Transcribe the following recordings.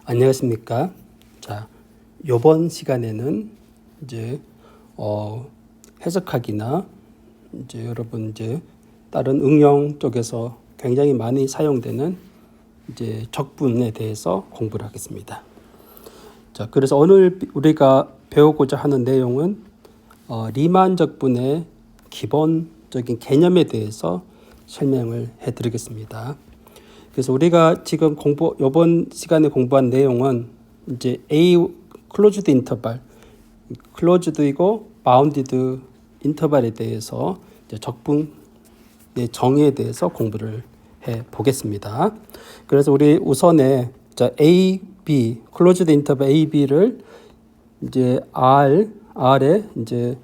안녕하십니까? 자, 요번 시간에는 이제 해석하기나 이제 여러분 이제 다른 응용 쪽에서 굉장히 많이 사용되는 이제 적분에 대해서 공부를 하겠습니다. 자, 그래서 오늘 우리가 배우고자 하는 내용은 리만 적분의 기본적인 개념에 대해서 설명을 해드리겠습니다. 그래서 우리가 지금 이번 시간에 공부한 내용은 이제 A 클로즈드 인터벌, 클로즈드이고 바운디드 인터벌에 대해서 이제 적분의 정의에 대해서 공부를 해 보겠습니다. 그래서 우리 우선에 A, B, 클로즈드 인터벌 A, B를 이제 R에 이제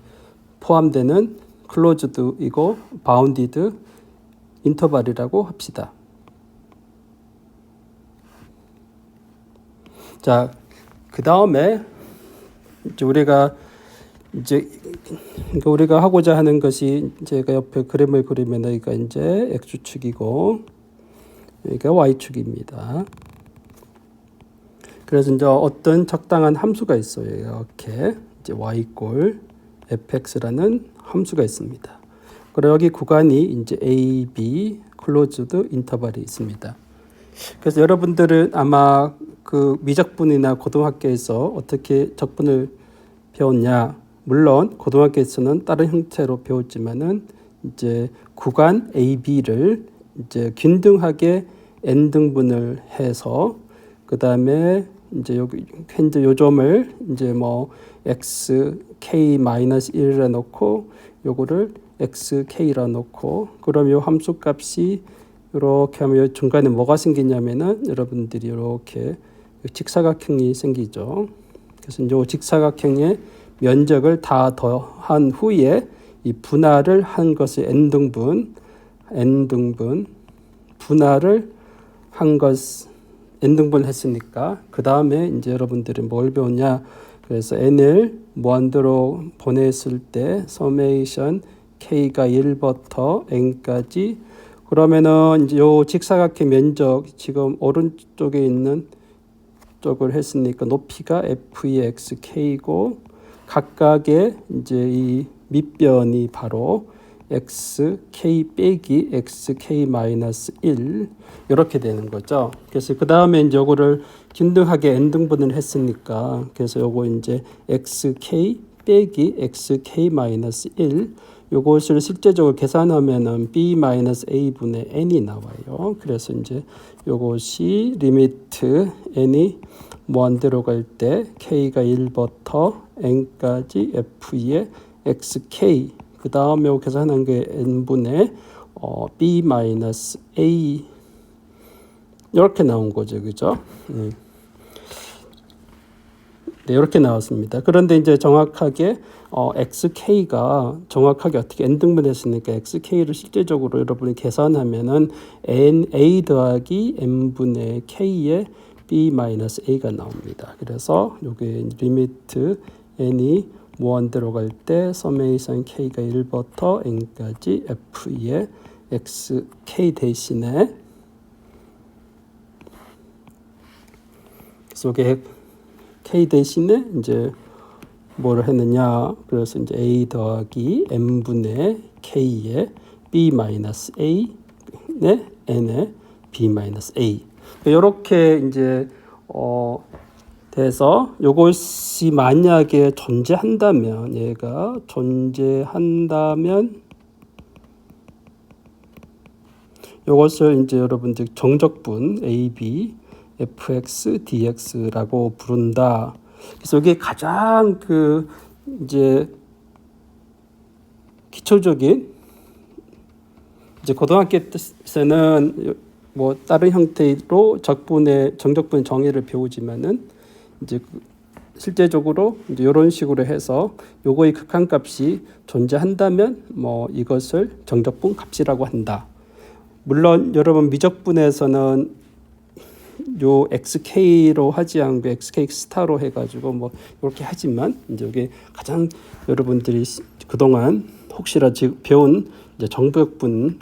포함되는 클로즈드이고 바운디드 인터벌이라고 합시다. 자, 그 다음에 우리가 하고자 하는 것이 제가 옆에 그림을 그리면 여기가 이제 x축이고 여기가 y축입니다. 그래서 이제 어떤 적당한 함수가 있어요. 이렇게 이제 y 꼴 fx라는 함수가 있습니다. 그리고 여기 구간이 이제 a, b 클로즈드 인터벌이 있습니다. 그래서 여러분들은 아마 그 미적분이나 고등학교에서 어떻게 적분을 배웠냐? 물론 고등학교에서는 다른 형태로 배웠지만은 이제 구간 A, B를 이제 균등하게 n 등분을 해서 그 다음에 이제 여기 현재 요점을 이제 뭐 x k-1라 놓고 요거를 x k라 놓고 그럼 요 함수 값이 이렇게 하면 중간에 뭐가 생기냐면은 여러분들이 이렇게 직사각형이 생기죠. 그래서 이 직사각형의 면적을 다 더한 후에 이 분할을 한 것이 n등분 분할을 한 것 n등분 했으니까 그 다음에 이제 여러분들이 뭘 배웠냐? 그래서 n을 무한대로 보냈을 때 서메이션 k가 1부터 n까지 그러면은 이제 요 직사각형 면적 지금 오른쪽에 있는 쪽을 했으니까 높이가 f(x)k이고 각각의 이제 이 밑변이 바로 xk 빼기 xk-1 이렇게 되는 거죠. 그래서 그 다음에 이제 요거를 균등하게 n등분을 했으니까 그래서 요거 이제 xk 빼기 xk-1 요것을 실제적으로 계산하면은 b-a분의 n이 나와요. 그래서 이제 요것이 리미트 n이 무한대로 갈 때 k가 1부터 n까지 f의 xk 그 다음에 계산한 게 n분의 b-a 이렇게 나온 거죠, 그죠? 네, 이렇게 나왔습니다. 그런데 이제 정확하게 xk가 정확하게 어떻게 n등분했으니까 xk를 실제적으로 여러분이 계산하면은 a 더하기 n분의 k의 b-a가 나옵니다. 그래서 요게 리미트 n이 무한대로 갈 때 서메이션 k가 1부터 n까지 f의 xk 대신에 속에 k 대신에 이제 뭐를 했느냐? 그래서 이제 a 더하기 n분의 k의 b-a 네 n의 b-a 이렇게 이제 돼서 요것이 만약에 존재한다면 얘가 존재한다면 요것을 이제 여러분들 정적분 AB fx dx라고 부른다. 그래서 이게 가장 그 이제 기초적인 이제 고등학교 때는 뭐 다른 형태로 정적분의 정의를 배우지만은 이제 실제적으로 이제 이런 식으로 해서 요거의 극한값이 존재한다면 뭐 이것을 정적분 값이라고 한다. 물론 여러분 미적분에서는 요 xk로 하지 않고 xk 스타로 해가지고 뭐 이렇게 하지만 이제 이게 가장 여러분들이 그동안 혹시나 지금 배운 이제 정적분,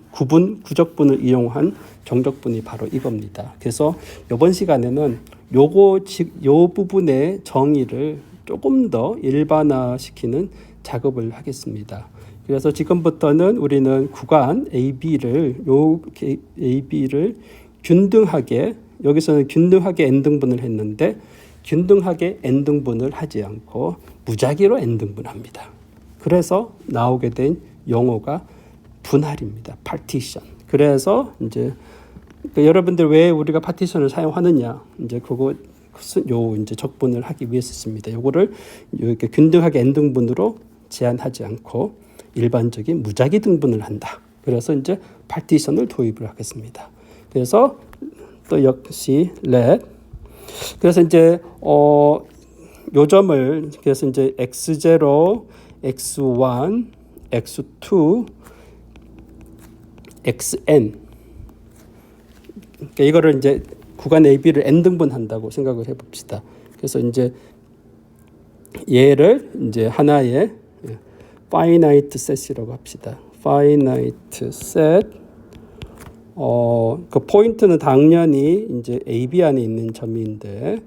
구적분을 이용한 정적분이 바로 이겁니다. 그래서 이번 시간에는 요 부분의 정의를 조금 더 일반화시키는 작업을 하겠습니다. 그래서 지금부터는 우리는 구간 AB를 균등하게, 여기서는 균등하게 n등분을 했는데 균등하게 n등분을 하지 않고 무작위로 n등분합니다. 그래서 나오게 된 용어가 분할입니다. 파티션. 그래서 이제 여러분들 왜 우리가 파티션을 사용하느냐? 이제 그거 이제 적분을 하기 위해서 씁니다. 요거를 이렇게 균등하게 n등분으로 제한하지 않고 일반적인 무작위 등분을 한다. 그래서 이제 파티션을 도입을 하겠습니다. 그래서 또 역시 let. 그래서 이제 요 점을 그래서 이제 x0, x1, x2, xn. 그러니까 이거를 이제 구간 AB를 n등분 한다고 생각을 해봅시다. 그래서 이제 얘를 이제 하나의 finite set이라고 합시다. finite set. 그 포인트는 당연히 이제 AB 안에 있는 점인데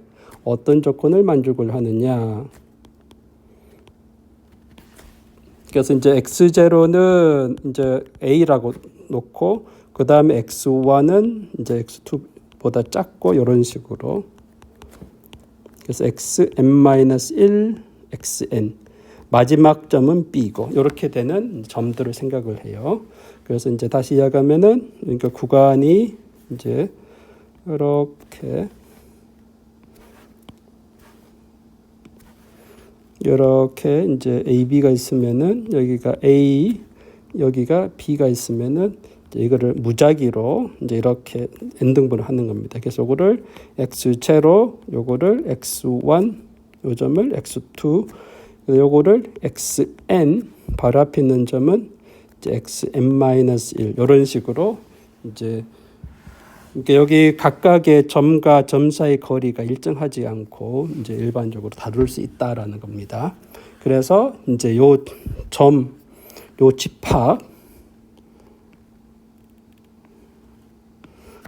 어떤 조건을 만족을 하느냐. 그래서 이제 x0는 이제 a라고 놓고 그 다음에 x1은 이제 x2보다 작고 이런 식으로. 그래서 xn-1, xn. 마지막 점은 b고 이렇게 되는 점들을 생각을 해요. 그래서 이제 다시 이야기하면은 그러니까 구간이 이제 이렇게 이제 AB가 있으면은 여기가 A, 여기가 B가 있으면은 이제 이거를 무작위로 이제 이렇게 n등분을 하는 겁니다. 그래서 요거를 x0, 요거를 x1, 요 점을 x2, 요거를 xn, 바로 앞에 있는 점은 이제 xn-1 이런 식으로 이제 그러니까 여기 각각의 점과 점 사이 거리가 일정하지 않고 이제 일반적으로 다룰 수 있다라는 겁니다. 그래서 이제 요 점, 요 집합.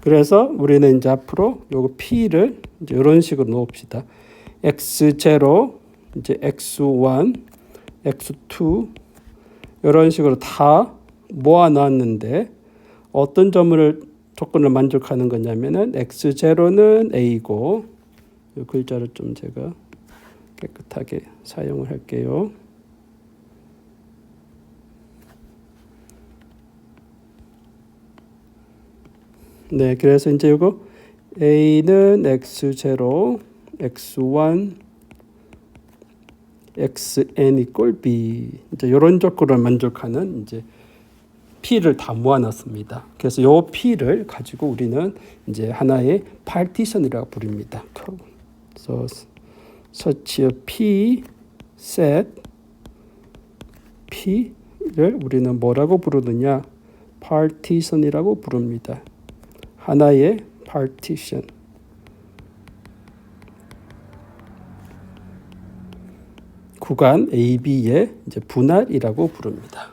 그래서 우리는 이제 앞으로 요거 P를 이제 이런 식으로 놓읍시다. x0, 이제 x1, x2 이런 식으로 다 모아 놨는데 어떤 조건을 만족하는 거냐면은 x0는 a고 이 글자를 좀 제가 깨끗하게 사용을 할게요. 네, 그래서 이제 이거 a는 x0, x1, xn equal b 이제 이런 조건을 만족하는 이제 P를 다 모아놨습니다. 그래서 이 P를 가지고 우리는 이제 하나의 파티션이라고 부릅니다. 그래서 such a P set P를 우리는 뭐라고 부르느냐? 파티션이라고 부릅니다. 하나의 파티션. 구간 AB의 이제 분할이라고 부릅니다.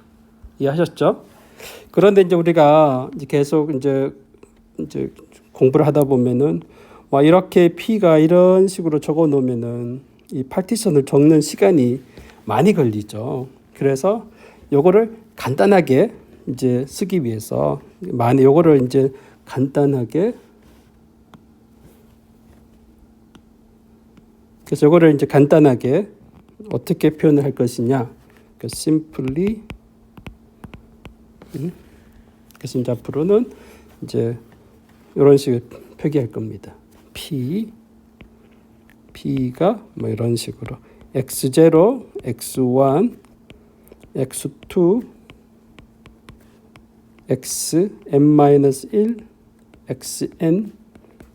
이해하셨죠? 그런데 이제 우리가 이제 계속 이제 공부를 하다 보면은 와 이렇게 P가 이런 식으로 적어 놓으면은 이 파티션을 적는 시간이 많이 걸리죠. 그래서 요거를 간단하게 이제 쓰기 위해서 요거를 이제 간단하게 그래서 요거를 이제 간단하게 어떻게 표현을 할 것이냐? simply 그래서 이제 앞으로는 이제 이런 식으로 표기할 겁니다. P가 뭐 이런 식으로 x0, x1, x2, xn-1, xn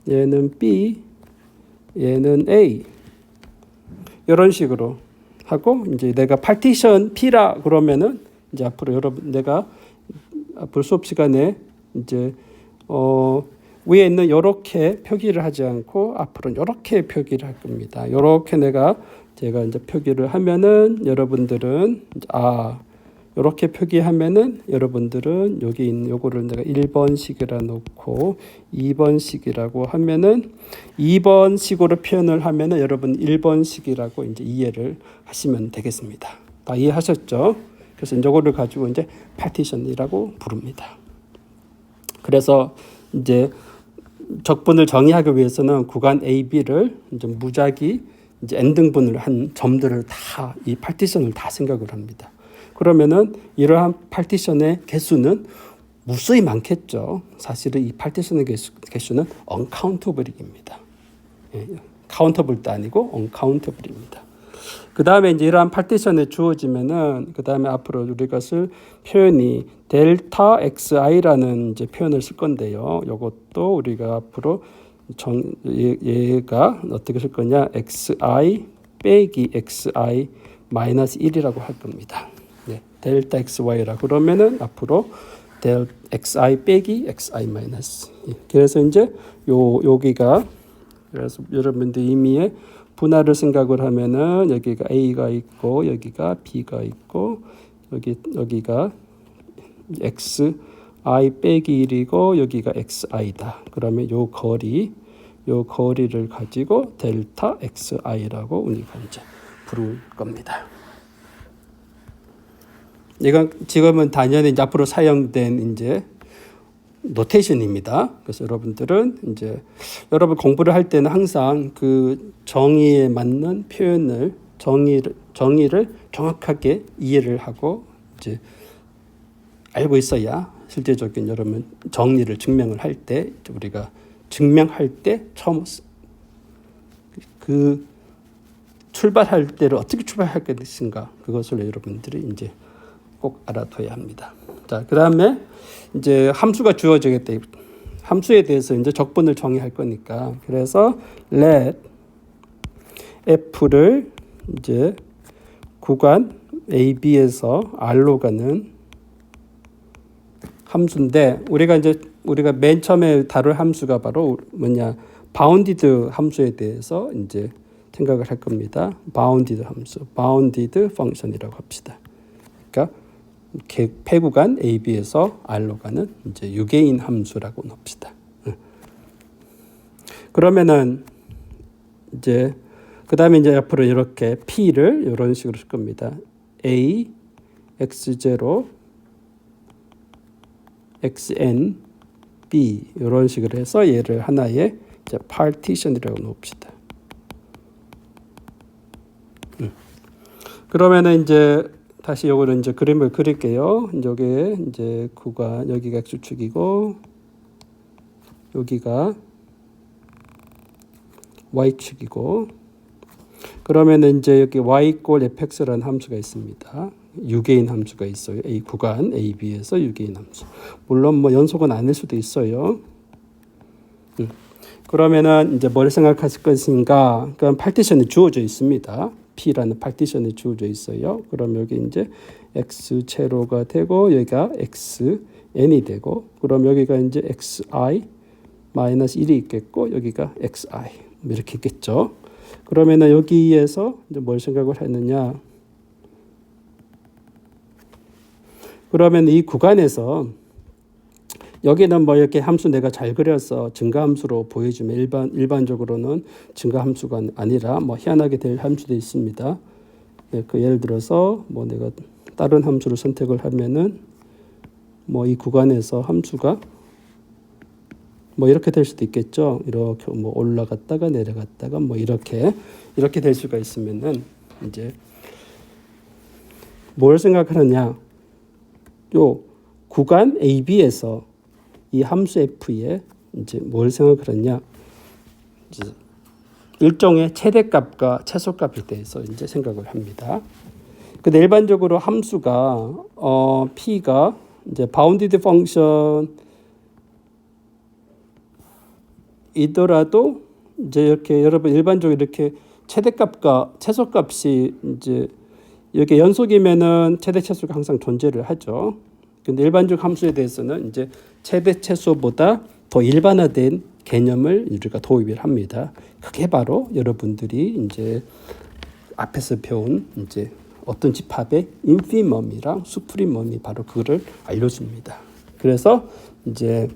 얘는 B, 얘는 A 이런 식으로 하고 이제 내가 파티션 P라 그러면은 이제 앞으로 여러분 내가 앞으로 수업 시간에 이제 위에 있는 이렇게 표기를 하지 않고 앞으로는 이렇게 표기를 할 겁니다. 이렇게 제가 이제 표기를 하면은 여러분들은 이렇게 표기하면은 여러분들은 여기 있는 요거를 내가 1번식이라 놓고 2번식이라고 하면은 2번식으로 표현을 하면은 여러분 1번식이라고 이제 이해를 하시면 되겠습니다. 다 이해하셨죠? 그래서 이거를 가지고 이제 파티션이라고 부릅니다. 그래서 이제 적분을 정의하기 위해서는 구간 A, B를 이제 무작위 이제 n등분을 한 점들을 다 이 파티션을 다 생각을 합니다. 그러면은 이러한 파티션의 개수는 무수히 많겠죠. 사실은 이 파티션의 개수는 uncountable입니다. 예, 카운터블도 아니고 uncountable입니다. 그 다음에 이제 이러한 파티션에 주어지면은 그 다음에 앞으로 우리가 쓸 표현이 델타 xi라는 이제 표현을 쓸 건데요. 이것도 우리가 앞으로 얘가 어떻게 쓸 거냐? xi 빼기 xi 마이너스 1이라고 할 겁니다. 네, 델타 xy라 그러면은 앞으로 델 xi 빼기 xi 마이너스. 그래서 이제 여기가 그래서 여러분들 의미의 분할을 생각을 하면은 여기가 a가 있고 여기가 b가 있고 여기가 xi 빼기 1이고 여기가 xi다. 그러면 요 거리를 가지고 델타 xi라고 우리가 이제 부를 겁니다. 이건 지금은 단연히 이제 앞으로 사용된 이제 노테이션입니다. 그래서 여러분들은 이제 여러분 공부를 할 때는 항상 그 정의에 맞는 표현을 정의를 정확하게 이해를 하고 이제 알고 있어야 실제적인 여러분 정리를 증명을 할 때 우리가 증명할 때 처음 그 출발할 때를 어떻게 출발할 것인가 그것을 여러분들이 이제 꼭 알아둬야 합니다. 자, 그다음에 이제 함수가 주어지겠다. 함수에 대해서 이제 적분을 정의할 거니까 그래서 let f를 이제 구간 A, B에서 R로 가는 함수인데 우리가 맨 처음에 다룰 함수가 바로 뭐냐 바운디드 함수에 대해서 이제 생각을 할 겁니다. 바운디드 함수, 바운디드 펑션이라고 합시다. 그러니까 폐구간 A, B에서 R로 가는 이제 유개인 함수라고 놉시다. 그러면은 이제 그 다음에 이제 앞으로 이렇게 P를 이런 식으로 쓸 겁니다. A, X0, XN, B 이런 식으로 해서 얘를 하나의 이제 파티션이라고 놓읍시다. 그러면은 이제 다시 요거는 이제 그림을 그릴게요. 여기에 이제 구간 여기가 x축이고 여기가 y축이고 그러면은 이제 여기 y 꼴 fx라는 함수가 있습니다. 유개인 함수가 있어요. A 구간 A, B에서 유개인 함수. 물론 뭐 연속은 아닐 수도 있어요. 그러면은 이제 뭘 생각하실 것인가? 그럼 파티션이 주어져 있습니다. P라는 파티션이 주어져 있어요. 그럼 여기 이제 x 제로가 되고 여기가 xn이 되고 그럼 여기가 이제 xi 마이너스 1이 있겠고 여기가 xi 이렇게 있겠죠. 그러면은 여기에서 이제 뭘 생각을 했느냐? 그러면 이 구간에서 여기는 뭐 이렇게 함수 내가 잘 그려서 증가함수로 보여주면 일반적으로는 증가함수가 아니라 뭐 희한하게 될 함수도 있습니다. 예, 그 예를 들어서 뭐 내가 다른 함수를 선택을 하면은 뭐 이 구간에서 함수가 뭐 이렇게 될 수도 있겠죠. 이렇게 뭐 올라갔다가 내려갔다가 뭐 이렇게 될 수가 있으면은 이제 뭘 생각하느냐? 요 구간 AB에서 이 함수 f에 이제 뭘 생각하느냐? 이제 일종의 최대값과 최소값에 대해서 이제 생각을 합니다. 근데 일반적으로 함수가 p가 이제 바운디드 펑션이더라도 이제 이렇게 여러분 일반적으로 이렇게 최대값과 최소값이 이제 이렇게 연속이면은 최대 최소가 항상 존재를 하죠. 근데 일반적 함수에 대해서는 이제 최대 최소보다 더 일반화된 개념을 우리가 도입을 합니다. 그게 바로 여러분들이 이제 앞에서 배운 이제 어떤 집합의 인피멈이랑 수프리멈이 바로 그거를 알려줍니다. 그래서 이제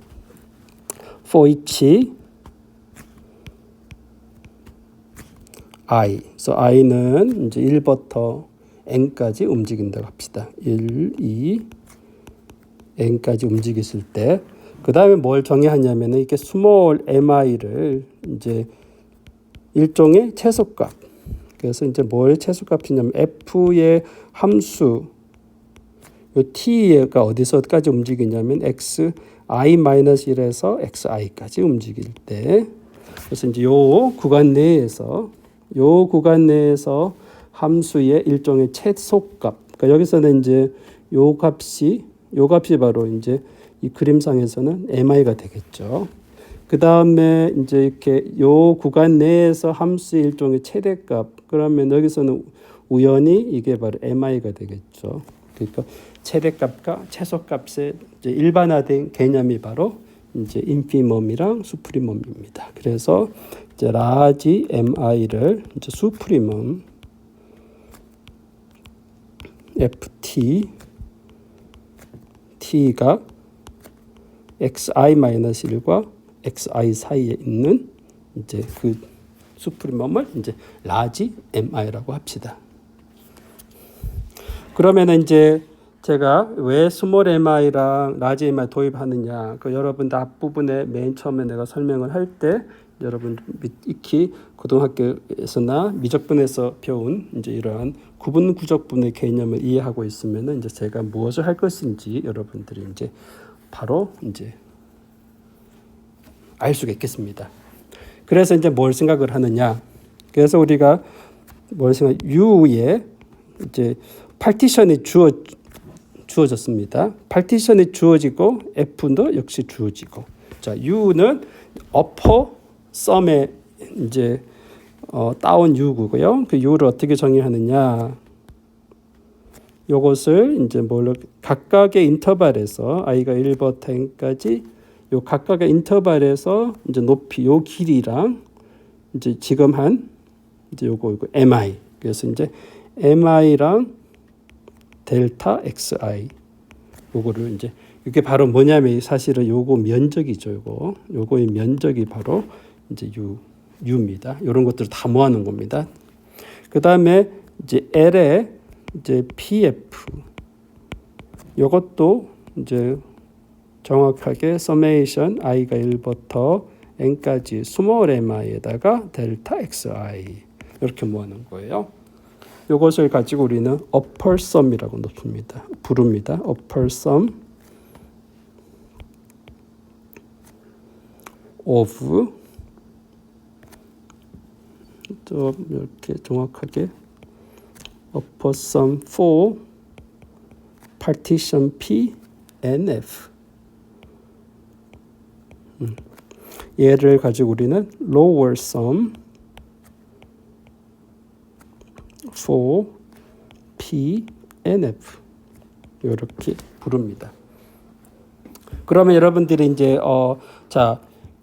for each I, 그래서 I는 이제 1부터 n까지 움직인다고 합시다. 1, 2, n까지 움직였을 때, 그 다음에 뭘 정의하냐면은 이렇게 small mi를 이제 일종의 최소값. 그래서 이제 뭘 최소값이냐면 f의 함수, 요 t가 어디서까지 움직이냐면 xi-1에서 xi까지 움직일 때, 그래서 이제 요 구간 내에서 함수의 일종의 최소값. 그러니까 여기서는 이제 요 값이 바로 이제 이 그림상에서는 mi가 되겠죠. 그 다음에 이제 이렇게 요 구간 내에서 함수의 일종의 최대값. 그러면 여기서는 우연히 이게 바로 mi가 되겠죠. 그러니까 최대값과 최소값의 이제 일반화된 개념이 바로 이제 인피멈이랑 수프리멈입니다. 그래서 이제 라지 mi를 이제 수프리멈 t가 xi-1과 xi 사이에 있는 이제 그 수프리멈을 이제 라지 mi라고 합시다. 그러면은 이제 제가 왜 스몰 mi랑 라지 mi 도입하느냐, 그 여러분 앞부분에 맨 처음에 내가 설명을 할 때 여러분 익히 고등학교에서나 미적분에서 배운 이제 이러한 구분 구적분의 개념을 이해하고 있으면은 이제 제가 무엇을 할 것인지 여러분들이 이제 바로 이제 알 수가 있겠습니다. 그래서 이제 뭘 생각을 하느냐? 그래서 우리가 뭘 생각? U에 이제 파티션이 주어졌습니다. 파티션이 주어지고 F도 역시 주어지고. 자, U는 upper sum의 이제 다운 U고요. 그 U를 어떻게 정의하느냐? 요것을 이제 뭘로 각각의 인터벌에서 i가 1부터 n까지 요 각각의 인터벌에서 이제 높이 요 길이랑 이제 지금 한 이제 요거 mi. 그래서 이제 mi랑 델타 xi 요거를 이제 이게 바로 뭐냐면 사실은 요거 면적이죠. 요거의 면적이 바로 이제 u입니다. 이런 것들을 다 모아놓은 겁니다. 그 다음에 이제 L의 이제 PF 요것도 이제 정확하게 서메이션 i가 1부터 n까지 스몰 mi에다가 델타 xi 이렇게 모아놓은 거예요. 요것을 가지고 우리는 upper sum이라고 부릅니다. upper sum of 또 이렇게 정확하게 upper sum for partition P and F. 얘를 가지고 우리는 lower sum for P and F 이렇게 부릅니다. 그러면 여러분들이 이제 자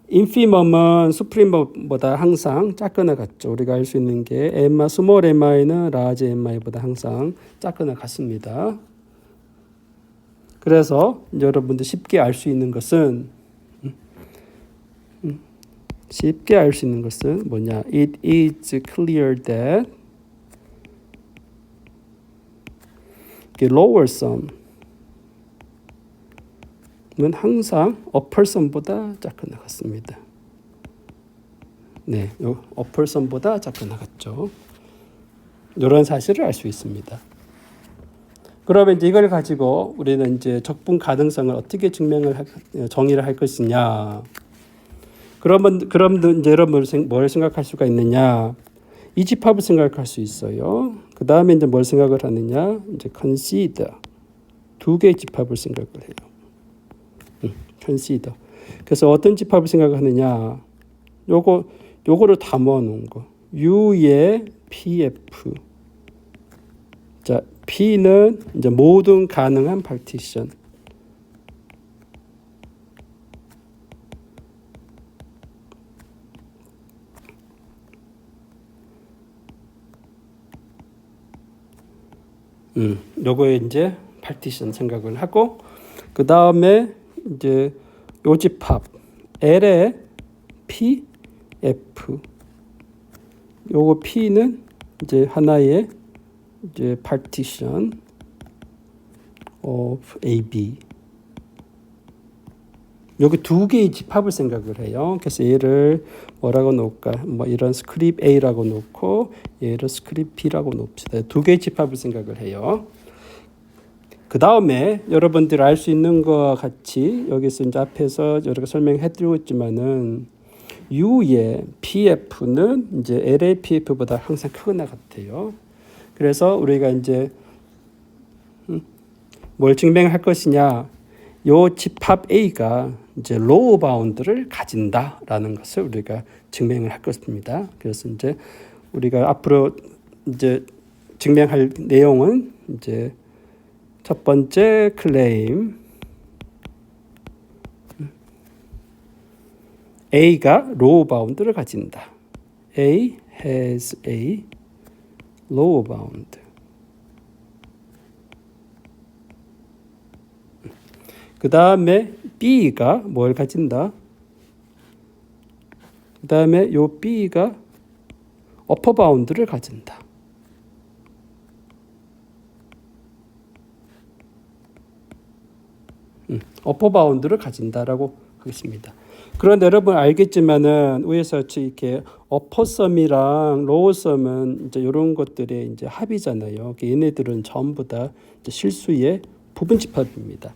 인피멈은 수프리멈보다 항상 작거나 같죠. 우리가 알 수 있는 게 스몰 mi는 라지 mi보다 항상 작거나 같습니다. 그래서 여러분들 쉽게 알 수 있는 것은 뭐냐? It is clear that lower sum은 항상 upper sum보다 작거나 같습니다. 네, upper sum보다 작거나 같죠. 이런 사실을 알 수 있습니다. 그러면 이제 이걸 가지고 우리는 이제 적분 가능성을 어떻게 정의를 할 것이냐? 그럼 이제 여러분 뭘 생각할 수가 있느냐? 이 집합을 생각할 수 있어요. 그 다음에 이제 뭘 생각을 하느냐? 이제 consider 두 개의 집합을 생각을 해요. consider. 그래서 어떤 집합을 생각하느냐? 요거를 다 모아놓은 거. U의 PF. 자, P는 이제 모든 가능한 파티션. 요거에 이제 파티션 생각을 하고 그 다음에 이제 요 집합 L의 P, F 요거 P는 이제 하나의 이제 partition of AB 여기 두 개의 집합을 생각을 해요. 그래서 얘를 뭐라고 놓을까? 뭐 이런 스크립 A라고 놓고 얘를 스크립 B라고 놓읍시다. 두 개의 집합을 생각을 해요. 그 다음에 여러분들 알 수 있는 것과 같이 여기서 이제 앞에서 여러 설명해 드리고 있지만은 U의 PF는 이제 L의 PF보다 항상 크거나 같아요. 그래서 우리가 이제 뭘 증명할 것이냐? 요 집합 A가 이제 로우 바운드를 가진다라는 것을 우리가 증명을 할 것입니다. 그래서 이제 우리가 앞으로 이제 증명할 내용은 이제 첫 번째 클레임 A가 로우 바운드를 가진다. A has a low bound. 그 다음에 B가 뭘 가진다? 그 다음에 요 B가 어퍼 바운드를 가진다. 어퍼 바운드를 가진다라고 하겠습니다. 그런데 여러분 알겠지만은 위에서 이렇게 어퍼 썸이랑 로우 썸은 이제 이런 것들의 이제 합이잖아요. 얘네들은 전부 다 이제 실수의 부분 집합입니다.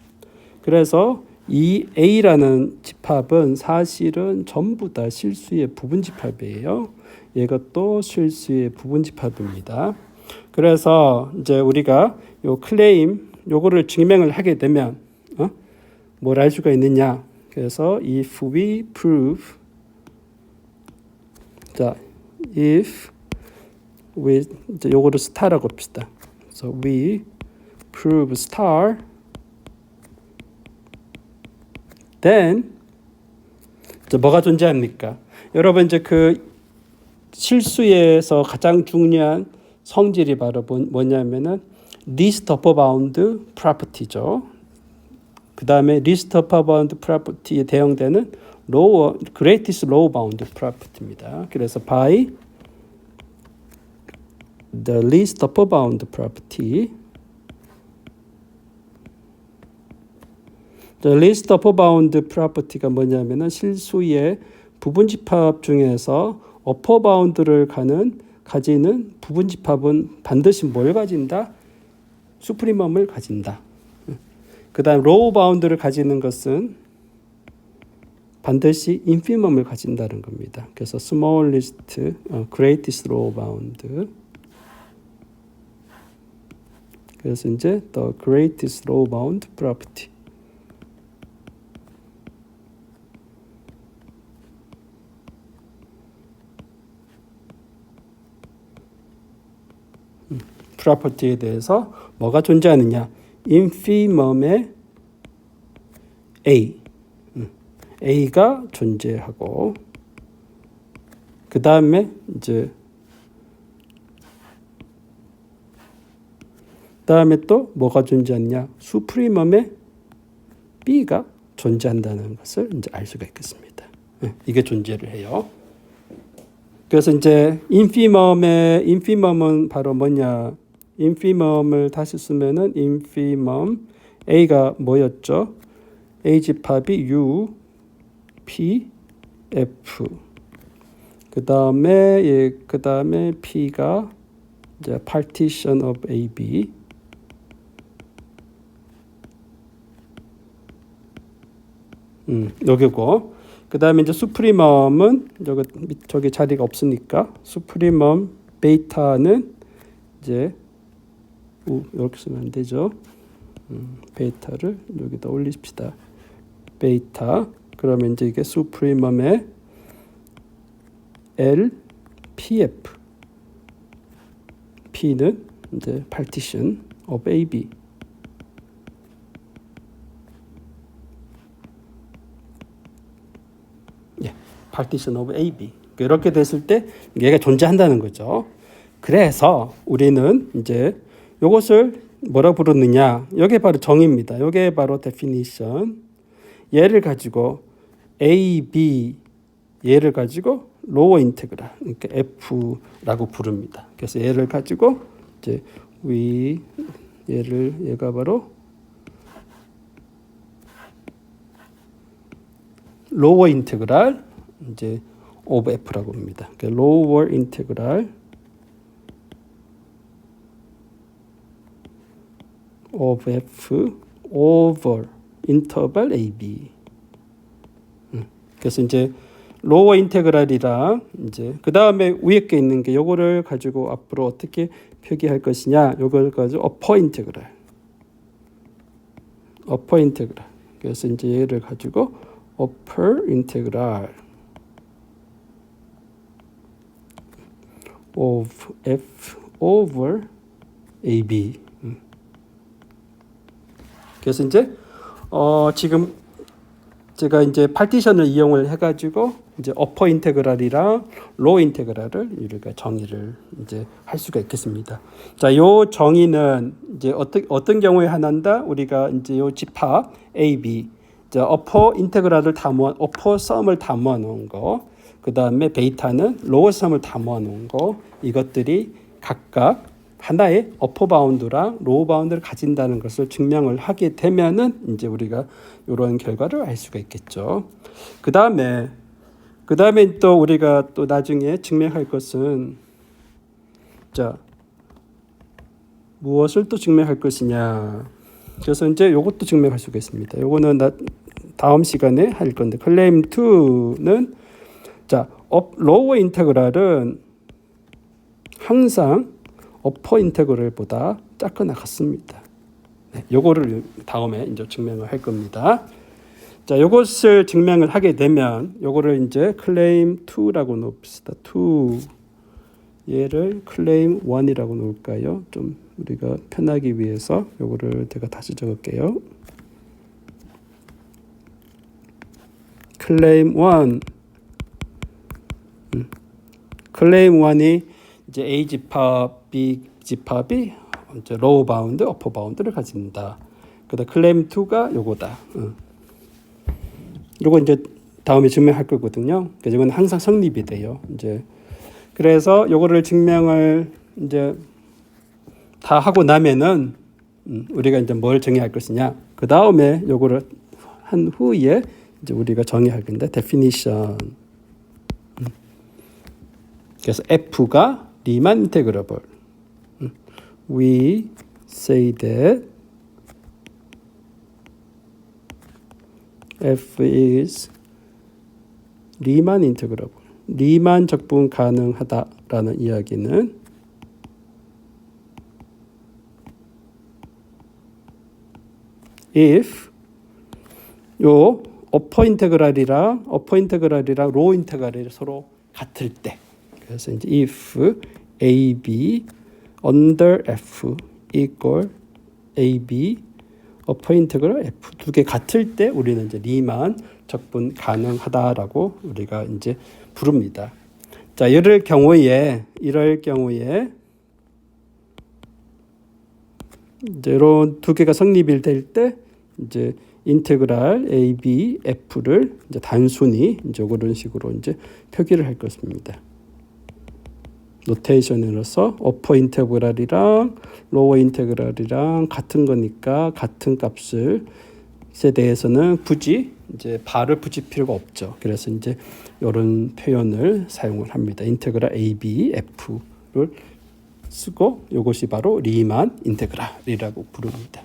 그래서 이 A라는 집합은 사실은 전부 다 실수의 부분 집합이에요. 이것도 실수의 부분 집합입니다. 그래서 이제 우리가 요 클레임 요거를 증명을 하게 되면 뭘 알 수가 있느냐? 그래서 if we prove 자, if we 이제 요거를 star라고 합시다. 그래서 we prove star then 이제 뭐가 존재합니까? 여러분 이제 그 실수에서 가장 중요한 성질이 바로 뭐냐면은 least upper bound property죠. 그 다음에 least upper bound property에 대응되는 greatest low bound property입니다. 그래서 by the least upper bound property, the least upper bound property가 뭐냐면은 실수의 부분 집합 중에서 upper bound를 가지는 부분 집합은 반드시 뭘 가진다? 수프리멈을 가진다. 그 다음 로우 바운드를 가지는 것은 반드시 인피멈을 가진다는 겁니다. 그래서 smallest, greatest low bound. 그래서 이제 the greatest low bound property. 프로퍼티에 대해서 뭐가 존재하느냐? 인피멈의 A가 존재하고 그 다음에 이제 그다음에 또 뭐가 존재하느냐? 수프리멈의 B가 존재한다는 것을 이제 알 수가 있겠습니다. 이게 존재를 해요. 그래서 이제 인피멈은 바로 뭐냐? 인피멈을 다시 쓰면은 인피멈 A가 뭐였죠? A 집합이 U, P, F. 그 다음에 P가 이제 partition of AB. 여기고. 그 다음에 이제 수프리멈은 저기 자리가 없으니까 수프리멈 베이타는 이제 이렇게 쓰면 안 되죠. 베이타를 여기다 올립시다. 베이타. 그러면 이제 이게 수프리멈의 L, PF. P는 이제 partition of AB. partition of AB. 이렇게 됐을 때 얘가 존재한다는 거죠. 그래서 우리는 이제 이것을 뭐라 부르느냐? 이게 바로 정의입니다. 이게 바로 definition. 얘를 가지고 A, B 얘를 가지고 로어 인테그랄, 그러니까 F라고 부릅니다. 그래서 얘를 가지고 이제 얘가 바로 로어 인테그랄 이제 of F라고 합니다. 그러니까 로어 인테그랄 of F over 인터벌 AB. 그래서 이제 로어 인테그랄이랑 이제 그 다음에 위에 게 있는 게 요거를 가지고 앞으로 어떻게 표기할 것이냐, 요걸 가지고 어퍼 인테그랄. 그래서 이제 얘를 가지고 upper 인테그랄 of F over AB. 그래서 이제 지금 제가 이제 파티션을 이용을 해가지고 이제 어퍼 인테그랄이랑 로우 인테그랄을 우리가 정의를 이제 할 수가 있겠습니다. 자, 요 정의는 이제 어떤 경우에 하나인다? 우리가 이제 요 집합 A, B, 자, 어퍼 인테그랄을 어퍼 썸을 다 모아놓은 거, 그 다음에 베이타는 로우 썸을 다 모아놓은 거, 이것들이 각각 하나의 어퍼 바운드랑 로우 바운드를 가진다는 것을 증명을 하게 되면은 이제 우리가 이런 결과를 알 수가 있겠죠. 그 다음에 또 우리가 또 나중에 증명할 것은 자 무엇을 또 증명할 것이냐. 그래서 이제 이것도 증명할 수가 있습니다. 이거는 다음 시간에 할 건데 클레임 2는 자 로우 인테그랄은 항상 어퍼 인테그랄보다 작거나 같습니다. 네, 요거를 다음에 이제 증명을 할 겁니다. 자, 요것을 증명을 하게 되면 요거를 이제 클레임 2라고 놓읍시다. 2 얘를 클레임 1이라고 놓을까요? 좀 우리가 편하기 위해서 요거를 제가 다시 적을게요. 클레임 1. 클레임 1이 이제 A 집합, B 집합이 이제 로우 바운드, 어퍼 바운드를 가진다. 그다음 클레임 2가 요거다. 요거 이제 다음에 증명할 거거든요. 그래서 이건 항상 성립이 돼요. 이제 그래서 요거를 증명을 이제 다 하고 나면은 우리가 이제 뭘 정의할 것이냐. 그 다음에 요거를 한 후에 이제 우리가 정의할 건데 definition. 그래서 F가 리만 인테그러블. We say that F is 리만 인테그러블. 리만 적분 가능하다라는 이야기는 if 요 어퍼 인테그랄이랑 로우 인테그랄이 서로 같을 때. 그래서 이제 if AB under F equal AB 어퍼 인테그럴 F 두 개 같을 때 우리는 이제 리만 적분 가능하다라고 우리가 이제 부릅니다. 자, 이럴 경우에 이제 이런 두 개가 성립이 될 때 이제 인테그랄 AB F를 이제 단순히 이제 이런 식으로 이제 표기를 할 것입니다. 노테이션으로서 어퍼 인테그랄이랑 로어 인테그랄이랑 같은 거니까 같은 값에 대해서는 굳이 이제 발을 붙일 필요가 없죠. 그래서 이제 이런 표현을 사용을 합니다. 인테그랄 AB F를 쓰고 이것이 바로 리만 인테그랄이라고 부릅니다.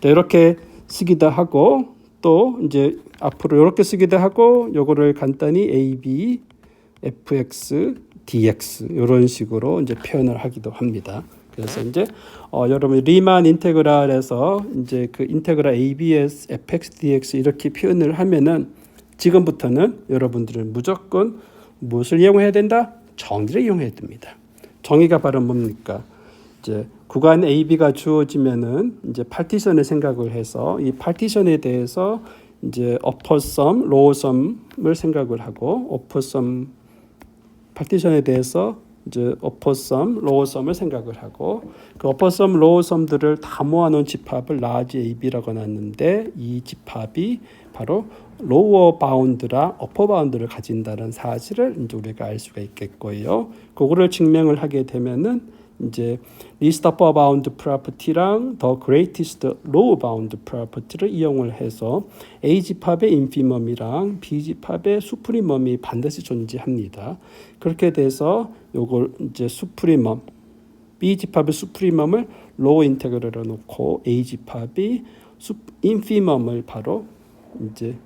이렇게 쓰기도 하고 또 이제 앞으로 이렇게 쓰기도 하고 요거를 간단히 AB fx dx 이런 식으로 이제 표현을 하기도 합니다. 그래서 이제 여러분 리만 인테그랄에서 이제 그 인테그랄 abs fx dx 이렇게 표현을 하면은 지금부터는 여러분들은 무조건 무엇을 이용해야 된다? 정의를 이용해야 됩니다. 정의가 바로 뭡니까? 이제 구간 AB가 주어지면은 이제 파티션을 생각을 해서 이 파티션에 대해서 이제 어퍼 썸, 로어 썸을 생각을 하고 어퍼 썸 파티션에 대해서 이제 upper sum, lower sum을 생각을 하고 그 upper sum, lower sum들을 다 모아놓은 집합을 large AB라고 놨는데 이 집합이 바로 lower bound랑 upper bound를 가진다는 사실을 이제 우리가 알 수가 있겠고요. 그거를 증명을 하게 되면은 이제 least upper bound property랑 the greatest lower bound property를 이용을 해서 A 집합의 인피멈이랑 B 집합의 수프리멈이 반드시 존재합니다. 그렇게 돼서 요걸 이제 수프리멈 B 집합의 수프리멈을 로우 인테그럴로 놓고 A 집합이 인피멈을 바로 이제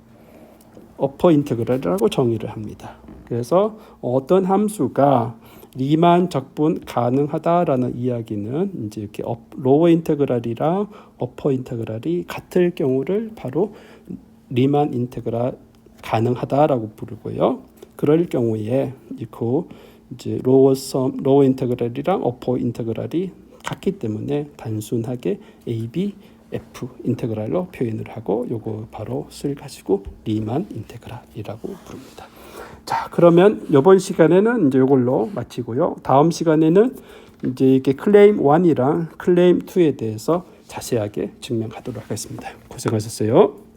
어퍼 인테그럴이라고 정의를 합니다. 그래서 어떤 함수가 리만 적분 가능하다라는 이야기는 이제 이렇게 로어 인테그랄이랑 어퍼 인테그랄이 같을 경우를 바로 리만 인테그랄 가능하다라고 부르고요. 그럴 경우에 이제 로어 인테그랄이랑 어퍼 인테그랄이 같기 때문에 단순하게 A, B, F 인테그랄로 표현을 하고 요거 바로 쓸 가지고 리만 인테그랄이라고 부릅니다. 자, 그러면 이번 시간에는 이제 이걸로 마치고요. 다음 시간에는 이제 이렇게 클레임 1이랑 클레임 2에 대해서 자세하게 증명하도록 하겠습니다. 고생하셨어요.